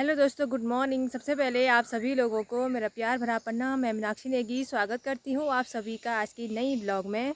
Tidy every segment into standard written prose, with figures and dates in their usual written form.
Hello दोस्तों, good morning. सबसे पहले आप सभी लोगों को मेरा प्यार भरा प्रणाम। मैं मीनाक्षी नेगी स्वागत करती हूँ आप सभी का आज की नई ब्लॉग में।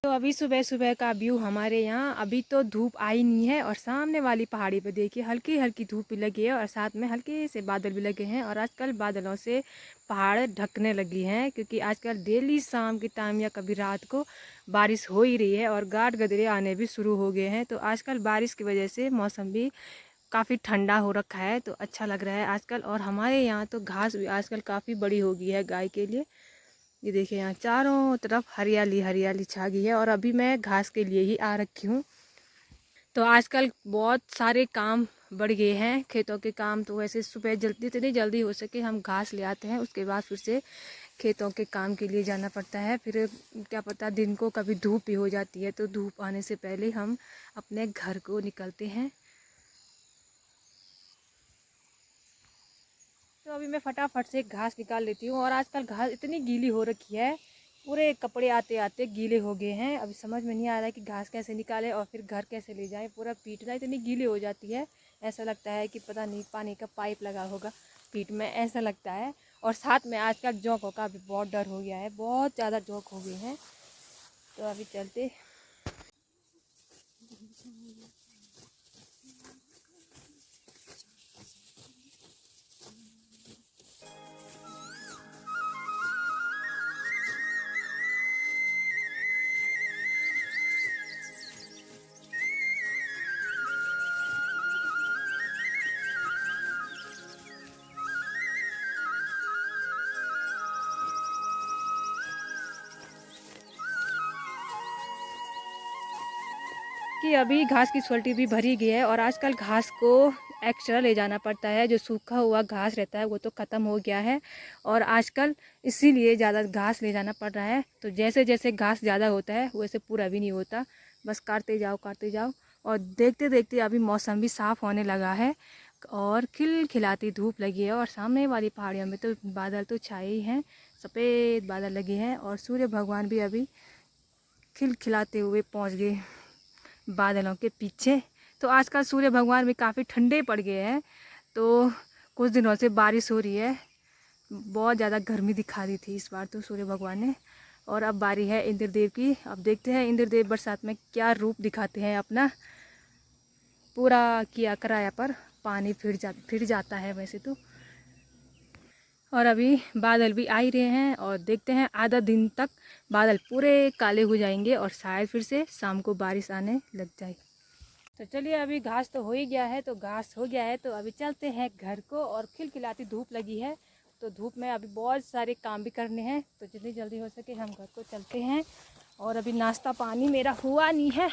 तो अभी सुबह सुबह का व्यू हमारे यहाँ। अभी तो धूप आई नहीं है और सामने वाली पहाड़ी पे देखिए हल्की हल्की धूप भी लगी है और साथ में हल्के से बादल भी लगे हैं। और आजकल बादलों से पहाड़ ढकने लगी हैं क्योंकि आजकल डेली शाम के टाइम या कभी रात को बारिश हो ही रही है और गाड गदरे आने भी शुरू हो गए हैं। तो आजकल बारिश की वजह से मौसम भी काफ़ी ठंडा हो रखा है तो अच्छा लग रहा है आजकल। और हमारे यहाँ तो घास भी आजकल काफ़ी बड़ी हो गई है गाय के लिए। ये देखिए यहाँ चारों तरफ हरियाली हरियाली छा गई है और अभी मैं घास के लिए ही आ रखी हूँ। तो आजकल बहुत सारे काम बढ़ गए हैं खेतों के काम। तो वैसे सुबह जल्दी इतनी जल्दी हो सके हम घास ले आते हैं, उसके बाद फिर से खेतों के काम के लिए जाना पड़ता है। फिर क्या पता दिन को कभी धूप भी हो जाती है तो धूप आने से पहले हम अपने घर को निकलते हैं। तो अभी मैं फटाफट से घास निकाल लेती हूँ। और आजकल घास इतनी गीली हो रखी है, पूरे कपड़े आते आते गीले हो गए हैं। अभी समझ में नहीं आ रहा है कि घास कैसे निकालें और फिर घर कैसे ले जाएं। पूरा पीटना इतनी गीली हो जाती है, ऐसा लगता है कि पता नहीं पानी का पाइप लगा होगा पीठ में, ऐसा लगता है। और साथ में आजकल जोंकों का भी बहुत डर हो गया है, बहुत ज़्यादा जोंक हो गए हैं। तो अभी चलते। कि अभी घास की सोल्टी भी भरी गई है और आजकल घास को एक्स्ट्रा ले जाना पड़ता है। जो सूखा हुआ घास रहता है वो तो ख़त्म हो गया है और आजकल इसीलिए ज़्यादा घास ले जाना पड़ रहा है। तो जैसे जैसे घास ज़्यादा होता है वैसे पूरा भी नहीं होता, बस काटते जाओ काटते जाओ। और देखते देखते अभी मौसम भी साफ़ होने लगा है और खिलखिलाती धूप लगी है। और सामने वाली पहाड़ियों में तो बादल तो छाए ही हैं, सफ़ेद बादल लगे हैं और सूर्य भगवान भी अभी खिलखिलाते हुए पहुँच गए बादलों के पीछे। तो आजकल सूर्य भगवान भी काफ़ी ठंडे पड़ गए हैं। तो कुछ दिनों से बारिश हो रही है, बहुत ज़्यादा गर्मी दिखा दी थी इस बार तो सूर्य भगवान ने। और अब बारी है इंद्रदेव की। अब देखते हैं इंद्रदेव बरसात में क्या रूप दिखाते हैं अपना। पूरा किया कराया पर पानी फिर जाता है वैसे तो। और अभी बादल भी आ ही रहे हैं और देखते हैं आधा दिन तक बादल पूरे काले हो जाएंगे और शायद फिर से शाम को बारिश आने लग जाए। तो चलिए अभी घास तो हो ही गया है, तो घास हो गया है तो अभी चलते हैं घर को। और खिलखिलाती धूप लगी है तो धूप में अभी बहुत सारे काम भी करने हैं, तो जितनी जल्दी हो सके हम घर को चलते हैं। और अभी नाश्ता पानी मेरा हुआ नहीं है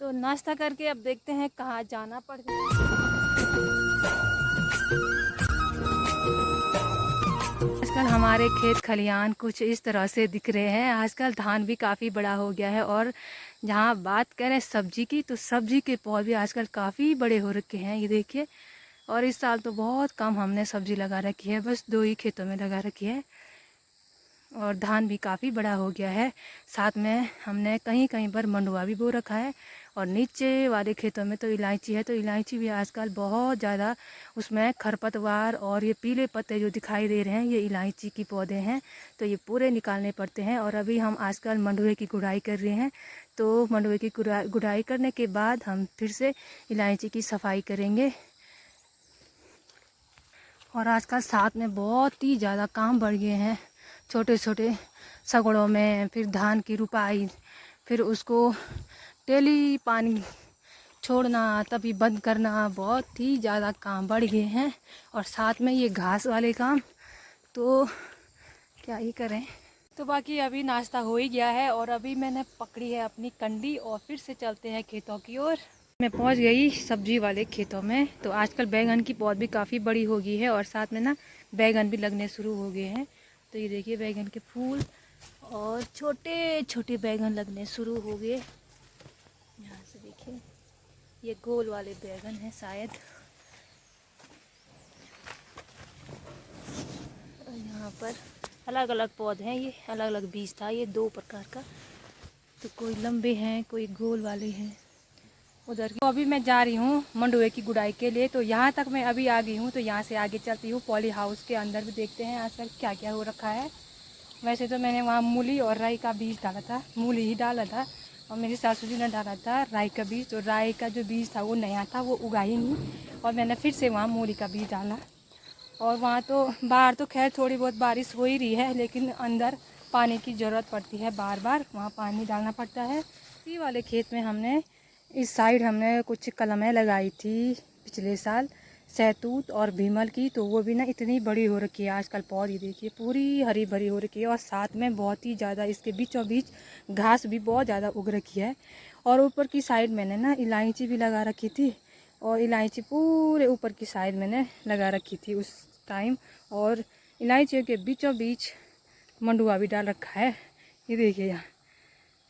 तो नाश्ता करके अब देखते हैं कहाँ जाना पड़ता है। आजकल हमारे खेत खलिहान कुछ इस तरह से दिख रहे हैं। आजकल धान भी काफ़ी बड़ा हो गया है और जहाँ बात करें सब्जी की तो सब्जी के पौधे आजकल काफ़ी बड़े हो रखे हैं, ये देखिए। और इस साल तो बहुत कम हमने सब्जी लगा रखी है, बस 2 ही खेतों में लगा रखी है। और धान भी काफ़ी बड़ा हो गया है। साथ में हमने कहीं कहीं पर मंडुआ भी बो रखा है। और नीचे वाले खेतों में तो इलायची है, तो इलायची भी आजकल बहुत ज़्यादा उसमें खरपतवार और ये पीले पत्ते जो दिखाई दे रहे हैं ये इलायची के पौधे हैं, तो ये पूरे निकालने पड़ते हैं। और अभी हम आजकल मंडुए की गुड़ाई कर रहे हैं, तो मंडुए की गुड़ाई करने के बाद हम फिर से इलायची की सफाई करेंगे। और आजकल साथ में बहुत ही ज़्यादा काम बढ़ गए हैं, छोटे छोटे सगड़ों में फिर धान की रुपाई, फिर उसको डेली पानी छोड़ना तभी बंद करना, बहुत ही ज़्यादा काम बढ़ गए हैं। और साथ में ये घास वाले काम तो क्या ही करें। तो बाकी अभी नाश्ता हो ही गया है और अभी मैंने पकड़ी है अपनी कंडी और फिर से चलते हैं खेतों की ओर। मैं पहुंच गई सब्जी वाले खेतों में। तो आजकल बैगन की पौध भी काफ़ी बड़ी हो गई है और साथ में ना बैगन भी लगने शुरू हो गए हैं। तो ये देखिए बैगन के फूल और छोटे छोटे बैगन लगने शुरू हो गए। यहाँ से देखिए ये गोल वाले बैगन हैं शायद। और यहाँ पर अलग अलग पौधे हैं, ये अलग अलग बीज था, ये 2 प्रकार का। तो कोई लंबे हैं कोई गोल वाले हैं। उधर तो अभी मैं जा रही हूँ मंडुए की गुड़ाई के लिए। तो यहाँ तक मैं अभी आ गई हूँ, तो यहाँ से आगे चलती हूँ पॉली हाउस के अंदर भी देखते हैं आजकल क्या क्या हो रखा है। वैसे तो मैंने वहाँ मूली और राई का बीज डाला था, मूली ही डाला था, और मेरी सासू जी ने डाला था राई का बीज। तो राई का जो बीज था वो नया था, वो उगा ही नहीं, और मैंने फिर से वहाँ मूली का बीज डाला। और वहाँ तो बाहर तो खैर थोड़ी बहुत बारिश हो ही रही है, लेकिन अंदर पानी की ज़रूरत पड़ती है, बार बार वहाँ पानी डालना पड़ता है। इसी वाले खेत में हमने इस साइड हमने कुछ कलमें लगाई थी पिछले साल, सहतूत और भीमल की। तो वो भी ना इतनी बड़ी हो रखी है आजकल, पौधी देखिए पूरी हरी भरी हो रखी है, और साथ में बहुत ही ज़्यादा इसके बीचों बीच घास भी बहुत ज़्यादा उग रखी है। और ऊपर की साइड मैंने ना इलायची भी लगा रखी थी, और इलायची पूरे ऊपर की साइड मैंने लगा रखी थी उस टाइम। और इलायची के बीचों बीच मंडुआ भी डाल रखा है, ये देखिए यहाँ,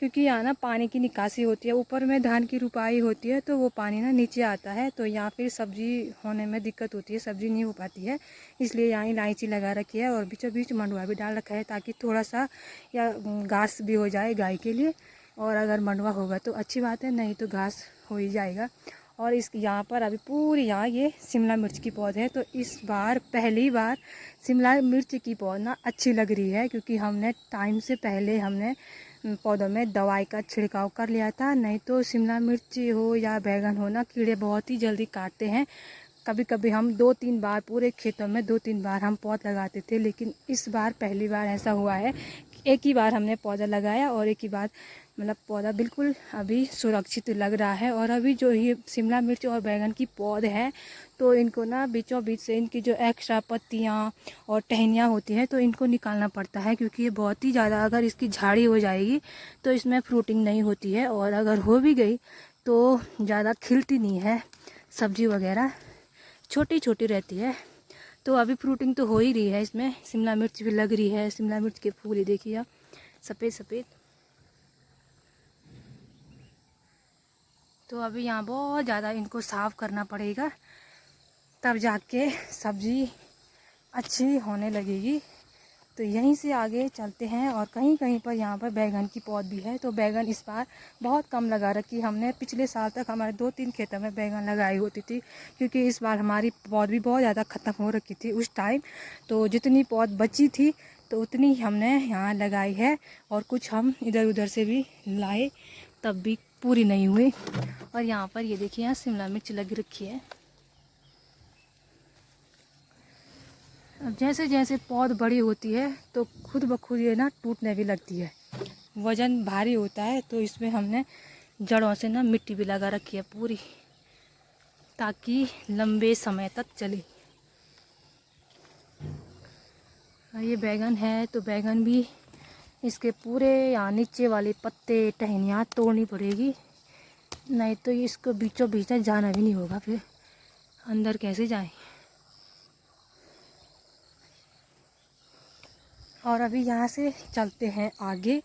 क्योंकि यहाँ ना पानी की निकासी होती है, ऊपर में धान की रुपाई होती है तो वो पानी ना नीचे आता है, तो यहाँ फिर सब्जी होने में दिक्कत होती है, सब्जी नहीं हो पाती है, इसलिए यहाँ इलायची लगा रखी है। और बीचों बीच मंडुआ भी डाल रखा है, ताकि थोड़ा सा या घास भी हो जाए गाय के लिए। और अगर मंडुआ होगा तो अच्छी बात है, नहीं तो घास हो ही जाएगा। और इस यहाँ पर अभी पूरी यहाँ ये शिमला मिर्च की पौध है। तो इस बार पहली बार शिमला मिर्च की पौध ना अच्छी लग रही है, क्योंकि हमने टाइम से पहले हमने पौधों में दवाई का छिड़काव कर लिया था। नहीं तो शिमला मिर्च हो या बैगन हो ना, कीड़े बहुत ही जल्दी काटते हैं। कभी कभी हम 2-3 बार पूरे खेतों में 2-3 बार हम पौध लगाते थे, लेकिन इस बार पहली बार ऐसा हुआ है, एक ही बार हमने पौधा लगाया और एक ही बार मतलब पौधा बिल्कुल अभी सुरक्षित लग रहा है। और अभी जो ये शिमला मिर्च और बैगन की पौध है, तो इनको ना बीचों बीच से इनकी जो एक्स्ट्रा पत्तियाँ और टहनियाँ होती हैं तो इनको निकालना पड़ता है, क्योंकि ये बहुत ही ज़्यादा अगर इसकी झाड़ी हो जाएगी तो इसमें फ्रूटिंग नहीं होती है, और अगर हो भी गई तो ज़्यादा खिलती नहीं है, सब्जी वगैरह छोटी छोटी रहती है। तो अभी फ्रूटिंग तो हो ही रही है इसमें, शिमला मिर्च भी लग रही है। शिमला मिर्च के फूल ही देखिए आप, सफ़ेद सफ़ेद। तो अभी यहाँ बहुत ज़्यादा इनको साफ़ करना पड़ेगा, तब जाके सब्ज़ी अच्छी होने लगेगी। तो यहीं से आगे चलते हैं, और कहीं कहीं पर यहाँ पर बैगन की पौध भी है। तो बैगन इस बार बहुत कम लगा रखी हमने, पिछले साल तक हमारे 2-3 खेतों में बैगन लगाई होती थी, क्योंकि इस बार हमारी पौध भी बहुत ज़्यादा ख़त्म हो रखी थी उस टाइम। तो जितनी पौध बची थी तो उतनी हमने यहाँ लगाई है, और कुछ हम इधर उधर से भी लाए, तब भी पूरी नहीं हुई। और यहाँ पर ये देखिए, यहाँ शिमला मिर्च लग रखी है। अब जैसे जैसे पौध बड़ी होती है तो खुद ब खुद ये ना टूटने भी लगती है, वज़न भारी होता है। तो इसमें हमने जड़ों से ना मिट्टी भी लगा रखी है पूरी, ताकि लंबे समय तक चले। और ये बैगन है, तो बैगन भी इसके पूरे यहाँ नीचे वाले पत्ते टहनियाँ तोड़नी पड़ेगी, नहीं तो इसको बीचों बीच जाना भी नहीं होगा, फिर अंदर कैसे जाएं। और अभी यहाँ से चलते हैं आगे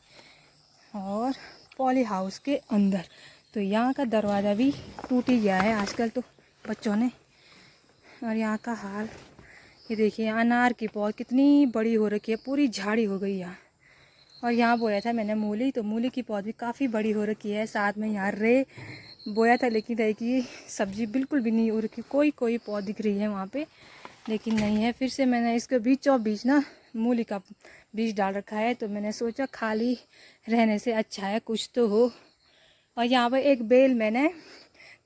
और पॉली हाउस के अंदर। तो यहाँ का दरवाज़ा भी टूट ही गया है आजकल तो बच्चों ने। और यहाँ का हाल ये देखिए, अनार की पौध कितनी बड़ी हो रखी है, पूरी झाड़ी हो गई यहाँ। और यहाँ बोया था मैंने मूली, तो मूली की पौध भी काफ़ी बड़ी हो रखी है। साथ में यहाँ रे बोया था, लेकिन रे की सब्ज़ी बिल्कुल भी नहीं हो रखी, कोई कोई पौध दिख रही है वहाँ पे, लेकिन नहीं है। फिर से मैंने इसके बीचों बीच ना मूली का बीज डाल रखा है, तो मैंने सोचा खाली रहने से अच्छा है कुछ तो हो। और यहाँ पर एक बेल मैंने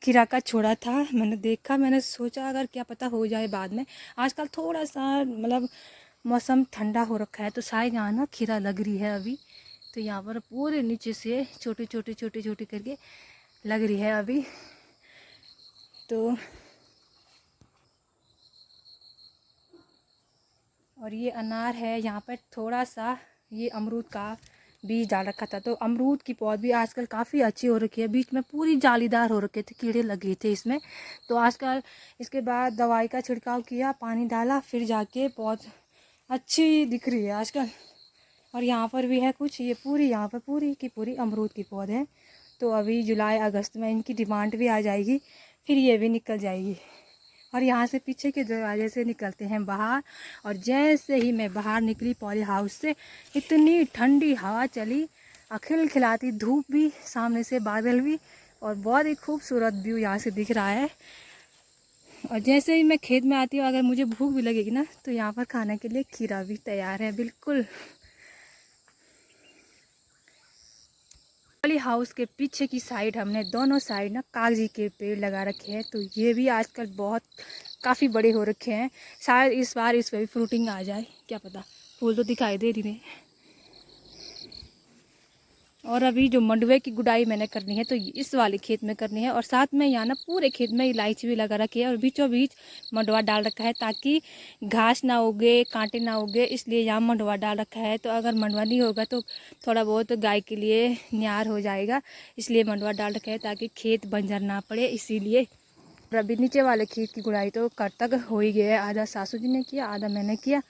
खीरा का छोड़ा था, मैंने देखा, मैंने सोचा अगर क्या पता हो जाए बाद में। आजकल थोड़ा सा मतलब मौसम ठंडा हो रखा है, तो शायद यहाँ ना खीरा लग रही है अभी। तो यहाँ पर पूरे नीचे से छोटे छोटे छोटे छोटे करके लग रही है अभी। तो और ये अनार है, यहाँ पर थोड़ा सा ये अमरूद का बीज डाल रखा था। तो अमरूद की पौध भी आजकल काफ़ी अच्छी हो रखी है, बीच में पूरी जालीदार हो रखे थे, कीड़े लगे थे इसमें। तो आजकल इसके बाद दवाई का छिड़काव किया, पानी डाला, फिर जाके पौध अच्छी दिख रही है आजकल। और यहाँ पर भी है कुछ, ये पूरी यहाँ पर पूरी की पूरी अमरूद की पौध है। तो अभी जुलाई अगस्त में इनकी डिमांड भी आ जाएगी, फिर ये भी निकल जाएगी। और यहाँ से पीछे के दरवाजे से निकलते हैं बाहर। और जैसे ही मैं बाहर निकली पॉली हाउस से, इतनी ठंडी हवा चली, खिलखिलाती धूप भी, सामने से बादल भी, और बहुत ही खूबसूरत व्यू यहाँ से दिख रहा है। और जैसे ही मैं खेत में आती हूँ, अगर मुझे भूख भी लगेगी ना, तो यहाँ पर खाने के लिए खीरा भी तैयार है बिल्कुल। वाली हाउस के पीछे की साइड हमने दोनों साइड ना कागजी के पेड़ लगा रखे हैं, तो ये भी आजकल बहुत काफ़ी बड़े हो रखे हैं। शायद इस बार इस पर भी फ्रूटिंग आ जाए, क्या पता। फूल तो दिखाई दे रही है। और अभी जो मंडवे की गुड़ाई मैंने करनी है, तो इस वाले खेत में करनी है। और साथ में यहाँ ना पूरे खेत में इलायची भी लगा रखी है, और बीचों बीच मंडवा डाल रखा है ताकि घास ना उगे, कांटे ना उगे, इसलिए यहाँ मंडवा डाल रखा है। तो अगर मंडवा नहीं होगा तो थोड़ा बहुत गाय के लिए न्यार हो जाएगा, इसलिए मंडवा डाल रखा है ताकि खेत बंजर ना पड़े, इसीलिए। और अभी नीचे वाले खेत की गुड़ाई तो कब तक हो ही गया है, आधा सासू जी ने किया, आधा मैंने किया।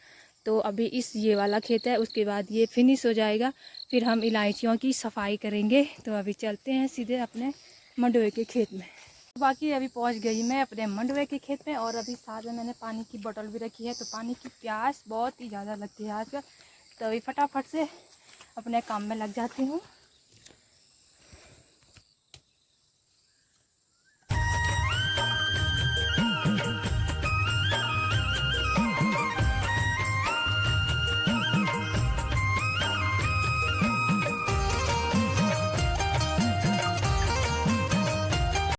तो अभी ये वाला खेत है, उसके बाद ये फिनिश हो जाएगा, फिर हम इलायचियों की सफाई करेंगे। तो अभी चलते हैं सीधे अपने मंडवे के खेत में। बाकी अभी पहुंच गई मैं अपने मंडवे के खेत में, और अभी साथ में मैंने पानी की बोतल भी रखी है। तो पानी की प्यास बहुत ही ज़्यादा लगती है आजकल, तो अभी फटाफट से अपने काम में लग जाती हूँ।